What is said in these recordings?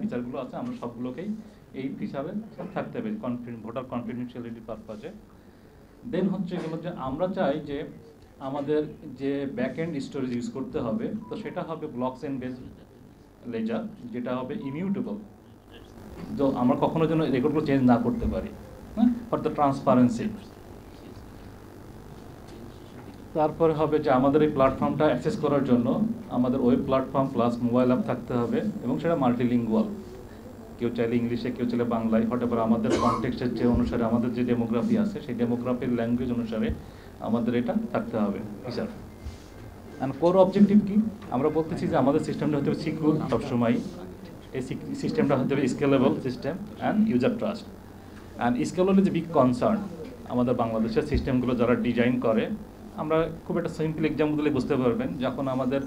ফিচারগুলো আছে আমরা সবগুলোকেই এই ফিচারে থাকতে হবে ভোটার কনফিডেন্সিয়ালিটি পারপাজে। দেন হচ্ছে গেলো যে আমরা চাই যে আমাদের যে ব্যাক এন্ড স্টোরেজ ইউজ করতে হবে, তো সেটা হবে ব্লকচেন বেসড লেজার, যেটা হবে ইমিউটেবল, তো আমরা কখনো যেন রেকর্ডগুলো চেঞ্জ না করতে পারি, হ্যাঁ, ফর দ্য ট্রান্সপারেন্সি। তারপরে হবে যে আমাদের এই প্ল্যাটফর্মটা অ্যাক্সেস করার জন্য আমাদের web platform plus mobile app থাকতে হবে, এবং সেটা মাল্টিলিঙ্গুয়াল, কেউ চাইলে ইংলিশে, কেউ চাইলে বাংলায়, হঠাৎ আমাদের কনটেক্সটের যে অনুসারে আমাদের যে ডেমোগ্রাফি আছে সেই ডেমোগ্রাফির ল্যাঙ্গুয়েজ অনুসারে আমাদের এটা থাকতে হবে ফিচার। অ্যান্ড কোর অবজেক্টিভ কি, আমরা বলতেছি যে আমাদের সিস্টেমটা হতে হবে সিকিউর সবসময়, এই সিস্টেমটা হতে হবে scalable system and user trust. And scalable is a big concern আমাদের বাংলাদেশের সিস্টেমগুলো যারা ডিজাইন করে। আমরা খুব একটা সিম্পল এক্সাম্পল দিলে বুঝতে পারবেন, যখন আমাদের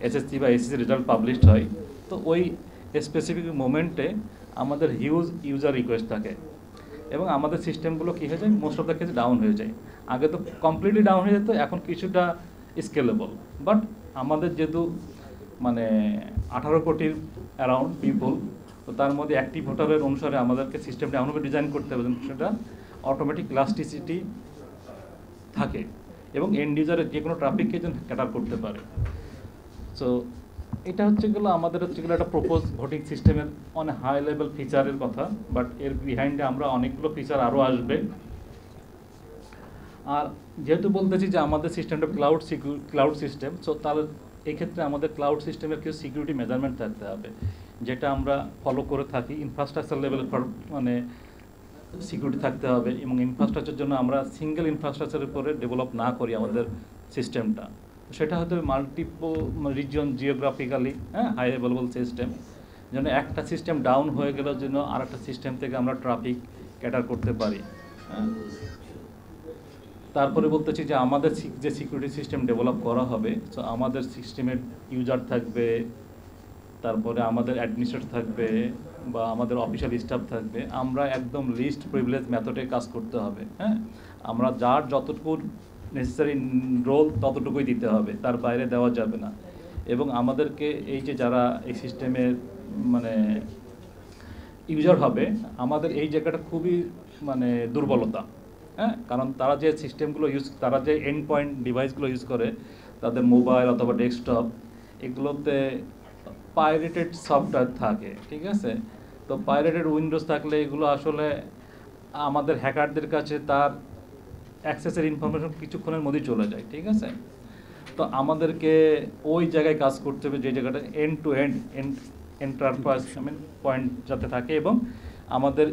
এসএসসি বা এসএসসি রেজাল্ট পাবলিশড হয়, তো ওই স্পেসিফিক মোমেন্টে আমাদের হিউজ ইউজার রিকোয়েস্ট থাকে, এবং আমাদের সিস্টেমগুলো কী হয়ে যায়, মোস্ট অফ দ্য কেসে ডাউন হয়ে যায়। আগে তো কমপ্লিটলি ডাউন হয়ে যেত, এখন কিছুটা স্কেলেবল, বাট আমাদের যেহেতু মানে 18 কোটির অ্যারাউন্ড পিপল, তো তার মধ্যে অ্যাক্টিভ ভোটারের অনুসারে আমাদেরকে সিস্টেমটা এমনভাবে ডিজাইন করতে হবে সেটা অটোমেটিক ইলাস্টিসিটি থাকে, এবং এন্ড ইউজারের যে কোনো ট্রাফিককে যেন ক্যাটার করতে পারে। সো এটা হচ্ছে গেলো আমাদের হচ্ছে গেলো একটা প্রপোজ ভোটিং সিস্টেমের অনেক হাই লেভেল ফিচারের কথা, বাট এর বিহাইন্ডে আমরা অনেকগুলো ফিচার আরও আসবে। আর যেহেতু বলতেছি যে আমাদের সিস্টেমটা ক্লাউড সিস্টেম, সো তাহলে এক্ষেত্রে আমাদের ক্লাউড সিস্টেমের কিছু সিকিউরিটি মেজারমেন্ট থাকতে হবে, যেটা আমরা ফলো করে থাকি। ইনফ্রাস্ট্রাকচার লেভেলের মানে সিকিউরিটি থাকতে হবে, এবং ইনফ্রাস্ট্রাকচার জন্য আমরা সিঙ্গেল ইনফ্রাস্ট্রাকচারের উপরে ডেভেলপ না করি আমাদের সিস্টেমটা, সেটা হয়তো মাল্টিপল রিজিয়ন জিওগ্রাফিক্যালি, হ্যাঁ, হাই অ্যাভেলেবল সিস্টেম, যেন একটা সিস্টেম ডাউন হয়ে গেলেও যেন আর একটা সিস্টেম থেকে আমরা ট্রাফিক ক্যাটার করতে পারি, হ্যাঁ। তারপরে বলতেছি যে আমাদের যে সিকিউরিটি সিস্টেম ডেভেলপ করা হবে, সো আমাদের সিস্টেমের ইউজার থাকবে, তারপরে আমাদের অ্যাডমিনিস্ট্রেটর থাকবে, বা আমাদের অফিসিয়াল স্টাফ থাকবে, আমরা একদম লিস্ট প্রিভিলেজ মেথডে কাজ করতে হবে, হ্যাঁ। আমরা যার যতটুকু নেসেসারি রোল ততটুকুই দিতে হবে, তার বাইরে দেওয়া যাবে না। এবং আমাদেরকে এই যে যারা এই সিস্টেমের মানে ইউজার হবে, আমাদের এই জায়গাটা খুবই মানে দুর্বলতা, হ্যাঁ, কারণ তারা যে সিস্টেমগুলো তারা যে এন্ড পয়েন্ট ডিভাইসগুলো ইউজ করে, তাদের মোবাইল অথবা ডেস্কটপ, এগুলোতে পাইরেটেড সফটওয়্যার থাকে, ঠিক আছে। তো পাইরেটেড উইন্ডোজ থাকলে এগুলো আসলে আমাদের হ্যাকারদের কাছে তার অ্যাক্সেসের ইনফরমেশন কিছুক্ষণের মধ্যেই চলে যায়, ঠিক আছে। তো আমাদেরকে ওই জায়গায় কাজ করতে হবে যে জায়গাটা end to end enterprise point যাতে থাকে, এবং আমাদের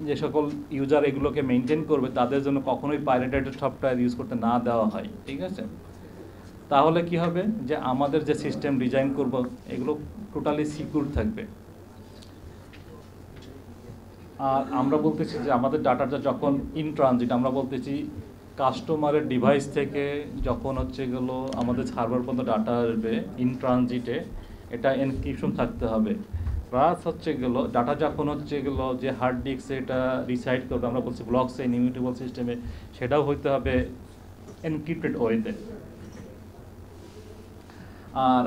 যে সকল ইউজার এগুলোকে মেনটেন করবে তাদের জন্য কখনোই পাইরেটেড সফটওয়্যার ইউজ করতে না দেওয়া হয়, ঠিক আছে। তাহলে কি হবে যে আমাদের যে সিস্টেম ডিজাইন করব এগুলো টোটালি সিকিউর থাকবে। আর আমরা বলতেছি যে আমাদের ডাটাটা যখন ইন ট্রানজিট, আমরা বলতেছি কাস্টমারের ডিভাইস থেকে যখন হচ্ছে গেলো আমাদের সার্ভার পর্যন্ত ডাটা আসবে ইন ট্রানজিটে, এটা এনক্রিপশন থাকতে হবে। প্লাস হচ্ছে গেলো ডাটা যখন হচ্ছে গেলো যে হার্ড ডিস্কে এটা রিসাইড করবে, আমরা বলছি ব্লকচেন ইমিউটেবল সিস্টেমে, সেটাও হইতে হবে এনক্রিপ্টেড ওয়েতে। আর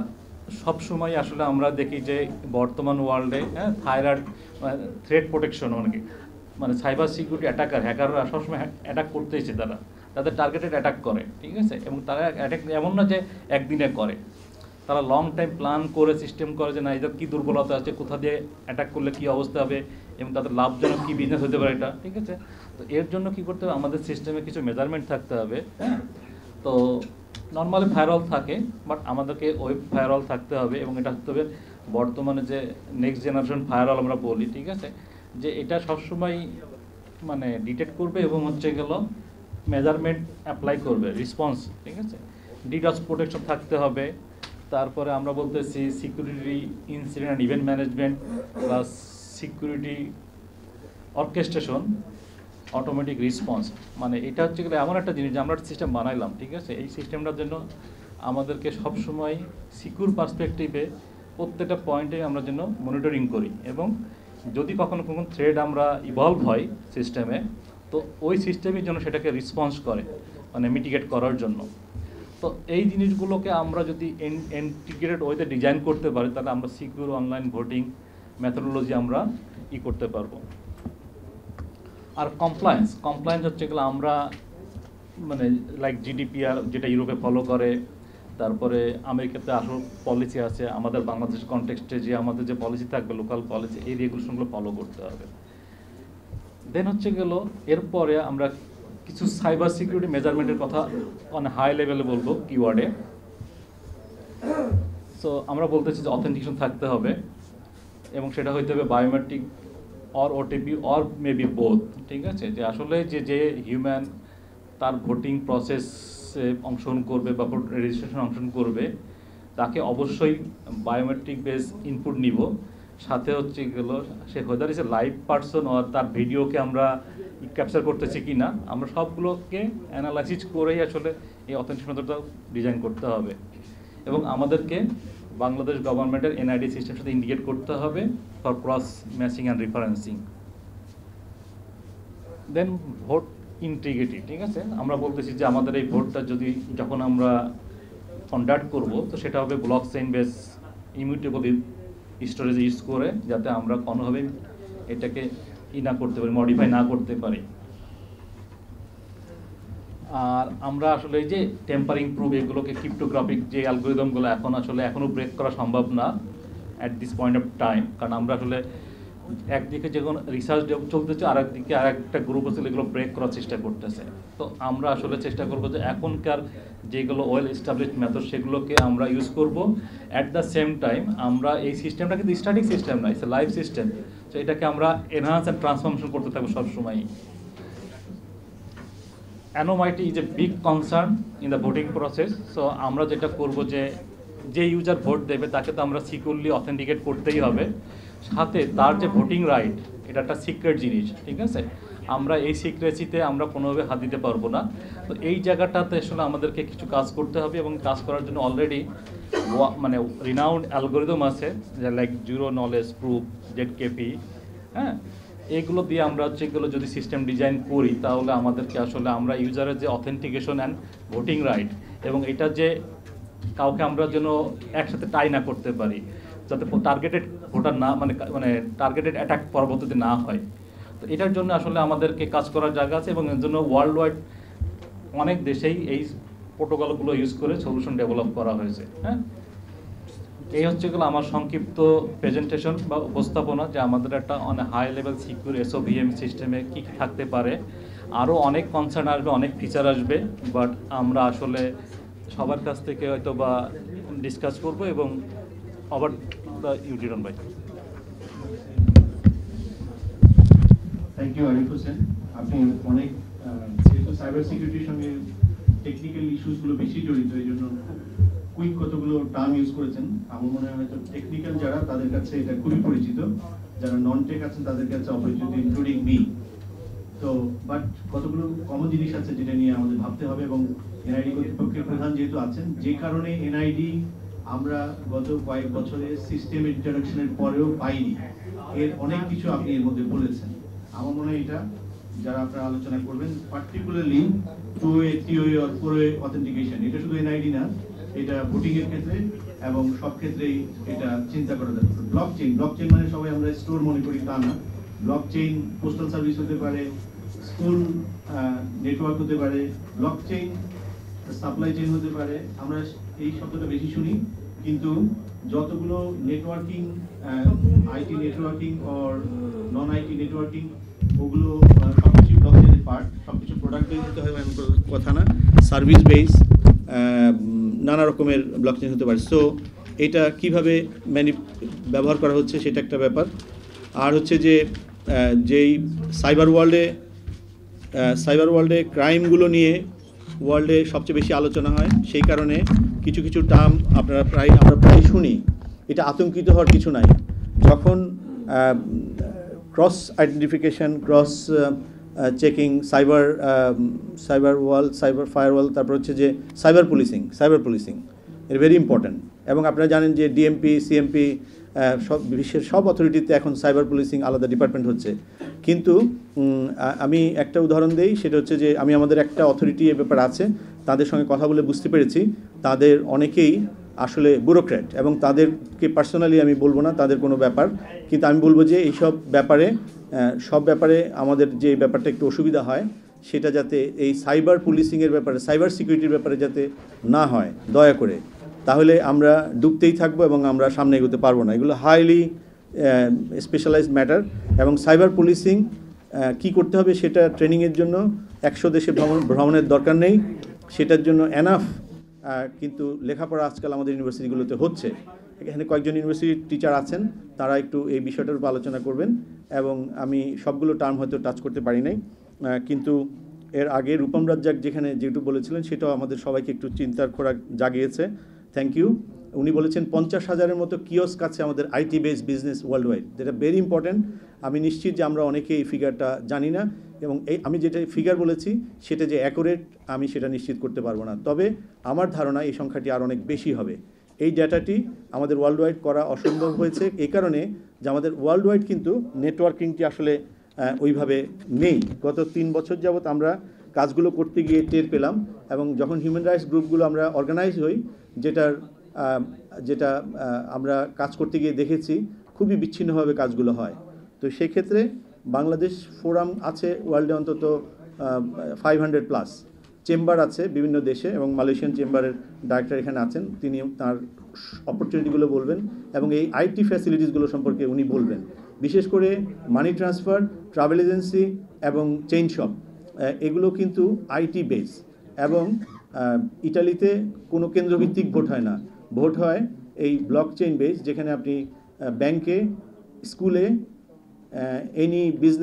সব সময় আসলে আমরা দেখি যে বর্তমান ওয়ার্ল্ডে, হ্যাঁ, থ্রেট প্রোটেকশন মানে সাইবার সিকিউরিটি হ্যাকাররা সবসময় অ্যাটাক করতেইছে, তাদের টার্গেটেড অ্যাটাক করে, ঠিক আছে। এবং তারা অ্যাটাক এমন না যে একদিনে করে, তারা লং টাইম প্ল্যান করে সিস্টেম করে যে না এদের কী দুর্বলতা আছে, কোথা দিয়ে অ্যাটাক করলে কী অবস্থা হবে, এবং তাদের লাভজনক কী বিজনেস হতে পারে এটা, ঠিক আছে। তো এর জন্য কী করতে হবে, আমাদের সিস্টেমে কিছু মেজারমেন্ট থাকতে হবে, হ্যাঁ। তো নর্মালি ফায়ারওয়াল থাকে, বাট আমাদেরকে ওয়েব ফায়ারওয়াল থাকতে হবে, এবং এটা হতে হবে বর্তমানে যে নেক্সট জেনারেশন ফায়ারওয়াল আমরা বলি, ঠিক আছে, যে এটা সবসময় মানে ডিটেক্ট করবে এবং হচ্ছে গেলো মেজারমেন্ট অ্যাপ্লাই করবে, রেসপন্স, ঠিক আছে। ডিডস প্রোটেকশন থাকতে হবে। তারপরে আমরা বলতেছি security incident and event management plus security orchestration automatic response. মানে এটা হচ্ছে গেলে এমন একটা জিনিস যে আমরা একটা সিস্টেম বানাইলাম, ঠিক আছে, এই সিস্টেমটার জন্য আমাদেরকে সবসময় সিকিউর পার্সপেক্টিভে প্রত্যেকটা পয়েন্টে আমরা যেন মনিটরিং করি, এবং যদি কখনো থ্রেড আমরা ইভলভ হয় সিস্টেমে, তো ওই সিস্টেমই যেন সেটাকে রেসপন্স করে, মানে মিটিগেট করার জন্য। তো এই জিনিসগুলোকে আমরা যদি ইন্টিগ্রেটেড ওয়েতে ডিজাইন করতে পারি, তাহলে আমরা সিকিউর অনলাইন ভোটিং মেথোডোলজি আমরা করতে পারবো। আর কমপ্লায়েন্স হচ্ছে এগুলো আমরা মানে লাইক জিডিপিআর যেটা ইউরোপে ফলো করে, তারপরে আমেরিকাতে আসল পলিসি আছে, আমাদের বাংলাদেশের কনটেক্সটে যে আমাদের যে পলিসি থাকবে লোকাল পলিসি, এই রেগুলেশনগুলো ফলো করতে হবে। দেন হচ্ছে গেল এরপরে আমরা কিছু সাইবার সিকিউরিটি মেজারমেন্টের কথা অনেক হাই লেভেলে বলবো কিওয়ার্ডে। সো আমরা বলতেছি যে অথেন্টিকেশন থাকতে হবে এবং সেটা হইতে হবে biometric or OTP or maybe both, ঠিক আছে? যে আসলে যে হিউম্যান তার ভোটিং প্রসেসে অংশগ্রহণ করবে বা ভোট রেজিস্ট্রেশন অংশগ্রহণ করবে, তাকে অবশ্যই বায়োমেট্রিক বেস ইনপুট নিব। সাথে হচ্ছে গেলো সে হোদার ইজ এ লাইভ পার্সন আর তার ভিডিওকে আমরা ক্যাপচার করতেছি কি না, আমরা সবগুলোকে অ্যানালাইসিস করেই আসলে এই অথেন্টিক মেথডটা ডিজাইন করতে হবে। এবং আমাদেরকে বাংলাদেশ গভর্নমেন্টের এনআইডি সিস্টেমের সাথে ইন্ডিকেট করতে হবে for cross matching and referencing. Then vote integrity, ঠিক আছে? আমরা বলতেছি যে আমাদের এই ভোটটা যদি যখন আমরা কন্ডাক্ট করব, তো সেটা হবে block chain base immutable storage use করে, যাতে আমরা কোনোভাবে এটাকে না করতে পারি, মডিফাই না করতে পারি। আর আমরা আসলে এই যে টেম্পারিং প্রুফ এগুলোকে ক্রিপ্টোগ্রাফিক যে অ্যালগোরিদমগুলো এখনও ব্রেক করা সম্ভব না at this point of time, কারণ আমরা আসলে একদিকে যখন রিসার্চ চলতেছে আর একদিকে আর একটা গ্রুপ আছে এগুলো ব্রেক করার চেষ্টা করতেছে। তো আমরা আসলে চেষ্টা করবো যে এখনকার যেগুলো ওয়েল এস্টাবলিশড মেথড সেগুলোকে আমরা ইউজ করব। অ্যাট দ্য সেম টাইম আমরা এই সিস্টেমটা কিন্তু স্ট্যাটিক সিস্টেম না, ইটস এ লাইভ সিস্টেম। তো এটাকে আমরা এনহান্স অ্যান্ড ট্রান্সফরমেশন করতে থাকবো সবসময়ই। anonymity is a big concern in the voting process. So আমরা যেটা করব যে ইউজার ভোট দেবে তাকে তো আমরা সিকিউরলি অথেন্টিকেট করতেই হবে, সাথে তার যে ভোটিং রাইট এটা একটা সিক্রেট জিনিস, ঠিক আছে? আমরা এই সিক্রেসিতে আমরা কোনোভাবে হাত দিতে পারবো না। তো এই জায়গাটাতে আসলে আমাদেরকে কিছু কাজ করতে হবে এবং কাজ করার জন্য অলরেডি মানে রিনাউন্ড অ্যালগোরিদম আছে লাইক জিরো নলেজ প্রুফ, জেডকেপি, হ্যাঁ, এইগুলো দিয়ে আমরা যেগুলো যদি সিস্টেম ডিজাইন করি তাহলে আমাদেরকে আসলে আমরা ইউজারের যে অথেন্টিকেশন অ্যান্ড ভোটিং রাইট এবং এটা যে কাউকে আমরা যেন একসাথে টাই না করতে পারি, যাতে টার্গেটেড ভোটার না মানে টার্গেটেড অ্যাটাক পরবর্তীতে না হয়। তো এটার জন্য আসলে আমাদেরকে কাজ করার জায়গা আছে এবং এর জন্য ওয়ার্ল্ড ওয়াইড অনেক দেশেই এই প্রোটোকলগুলো ইউজ করে সলিউশন ডেভেলপ করা হয়েছে। হ্যাঁ, এই হচ্ছে গেলো আমার সংক্ষিপ্ত প্রেজেন্টেশন বা উপস্থাপনা যে আমাদের একটা অনেক হাই লেভেল সিকিউর এসওভিএম সিস্টেমে কী কী থাকতে পারে। আরও অনেক কনসার্ন আসবে, অনেক ফিচার আসবে, বাট আমরা আসলে সবার কাছ থেকে হয়তো বা ডিসকাস করব এবং ওভার দ্য ইউডিরন ভাই। Thank you Arif Hossain. আপনি অনেক যেহেতু সাইবার সিকিউরিটির সঙ্গে টেকনিক্যাল ইস্যুসগুলো বেশি জড়িত, এই জন্য কুইক কতগুলো টার্ম ইউজ করেছেন। আমার মনে হয় হয়তো টেকনিক্যাল যারা তাদের কাছে এটা খুবই পরিচিত, যারা নন টেক আছেন তাদের কাছে অপরিচিত, ইনক্লুডিং মি। তো বাট কতগুলো কমন জিনিস আছে যেটা নিয়ে আমাদের ভাবতে হবে এবং এনআইডি কর্তৃপক্ষের প্রধান যেহেতু আছেন, যে কারণে এনআইডি আমরা গত কয়েক বছরে সিস্টেম ইন্টারাকশনের পরেও পাইনি, এর অনেক কিছু আপনি এর মধ্যে বলেছেন। আমার মনে হয় এটা যারা আপনারা আলোচনা করবেন, পার্টিকুলারলি 2A 3A আর 4A অথেন্টিকেশন, এটা শুধু এনআইডি না, এটা ভোটিং এর ক্ষেত্রে এবং সব ক্ষেত্রেই এটা চিন্তা করা দরকার। ব্লকচেইন মানে সবাই আমরা স্টোর মনে করি, তা না। ব্লকচেইন পোস্টাল সার্ভিস হতে পারে, স্কুল নেটওয়ার্ক হতে পারে, ব্লকচেইন সাপ্লাই চেইন হতে পারে। আমরা এই শব্দটা বেশি শুনি, কিন্তু যতগুলো networking, IT networking or non IT networking, ওগুলো সবকিছু ব্লকচেইনের পার্ট। সবকিছু প্রোডাক্ট বেস হতে হয় এমন কথা না, সার্ভিস বেস নানা রকমের ব্লকচেইন হতে পারে। সো এটা কীভাবে ব্যবহার করা হচ্ছে সেটা একটা ব্যাপার। আর হচ্ছে যে যেই সাইবার ওয়ার্ল্ডে ক্রাইমগুলো নিয়ে ওয়ার্ল্ডে সবচেয়ে বেশি আলোচনা হয়, সেই কারণে কিছু কিছু টার্ম আমরা প্রায় শুনি। এটা আতঙ্কিত হওয়ার কিছু নাই। যখন cross identification, cross checking, cyber firewall, তারপর হচ্ছে যে সাইবার পুলিশিং এর ভেরি ইম্পর্ট্যান্ট। এবং আপনারা জানেন যে ডিএমপি, সিএমপি, সব বিশ্বের সব অথরিটিতে এখন সাইবার পুলিশিং আলাদা ডিপার্টমেন্ট হচ্ছে। কিন্তু আমি একটা উদাহরণ দিই, সেটা হচ্ছে যে আমি আমাদের একটা অথরিটি এ ব্যাপারে আছে, তাদের সঙ্গে কথা বলে বুঝতে পেরেছি তাদের অনেকেই আসলে ব্যুরোক্র্যাট, এবং তাদেরকে পার্সোনালি আমি বলবো না তাদের কোনো ব্যাপার, কিন্তু আমি বলবো যে এইসব ব্যাপারে সব ব্যাপারে আমাদের যে ব্যাপারটা একটু অসুবিধা হয় সেটা যাতে এই সাইবার পুলিশিংয়ের ব্যাপারে, সাইবার সিকিউরিটির ব্যাপারে যাতে না হয় দয়া করে, তাহলে আমরা ডুবতেই থাকবো এবং আমরা সামনে এগোতে পারবো না। এগুলো হাইলি স্পেশালাইজড ম্যাটার, এবং সাইবার পুলিশিং কী করতে হবে সেটা ট্রেনিংয়ের জন্য 100 দেশে ভ্রমণের দরকার নেই, সেটার জন্য এনাফ কিন্তু লেখাপড়া আজকাল আমাদের ইউনিভার্সিটিগুলোতে হচ্ছে। এখানে কয়েকজন ইউনিভার্সিটির টিচার আছেন, তারা একটু এই বিষয়টার উপর আলোচনা করবেন, এবং আমি সবগুলো টার্ম হয়তো টাচ করতে পারি নাই, কিন্তু এর আগে রূপম রাজ্জাক যেটু বলেছিলেন সেটাও আমাদের সবাইকে একটু চিন্তার খোরাক জাগিয়েছে। Thank you. উনি বলেছেন 50,000-এর মতো কিওস্ক আছে আমাদের IT base business worldwide, যেটা ভেরি ইম্পর্ট্যান্ট। আমি নিশ্চিত যে আমরা অনেকে এই ফিগারটা জানি না, এবং আমি যেটা ফিগার বলেছি সেটা যে অ্যাকুরেট আমি সেটা নিশ্চিত করতে পারবো না, তবে আমার ধারণা এই সংখ্যাটি আর অনেক বেশি হবে। এই ডেটাটি আমাদের ওয়ার্ল্ড ওয়াইড করা অসম্ভব হয়েছে এই কারণে যে আমাদের ওয়ার্ল্ড ওয়াইড কিন্তু নেটওয়ার্কিংটি আসলে ওইভাবে নেই। গত 3 বছর যাবৎ আমরা কাজগুলো করতে গিয়ে টের পেলাম, এবং যখন হিউম্যান রাইটস গ্রুপগুলো আমরা অর্গানাইজ হই, যেটা আমরা কাজ করতে গিয়ে দেখেছি খুবই বিচ্ছিন্নভাবে কাজগুলো হয়। তো সেই ক্ষেত্রে বাংলাদেশ ফোরাম আছে ওয়ার্ল্ডে অন্তত 500+ চেম্বার আছে বিভিন্ন দেশে, এবং মালয়েশিয়ান চেম্বারের ডাইরেক্টর এখানে আছেন, তিনি তার অপরচুনিটিগুলো বলবেন এবং এই আইটি ফ্যাসিলিটিসগুলো সম্পর্কে উনি বলবেন। বিশেষ করে মানি ট্রান্সফার, ট্রাভেল এজেন্সি এবং চেইন শপ, এগুলো কিন্তু আইটি বেস, এবং ইটালিতে কোনো কেন্দ্রভিত্তিক ভোট হয় না, ভোট হয় এই ব্লক চেইন বেস, যেখানে আপনি ব্যাংকে, স্কুলে, এনি বিজনেস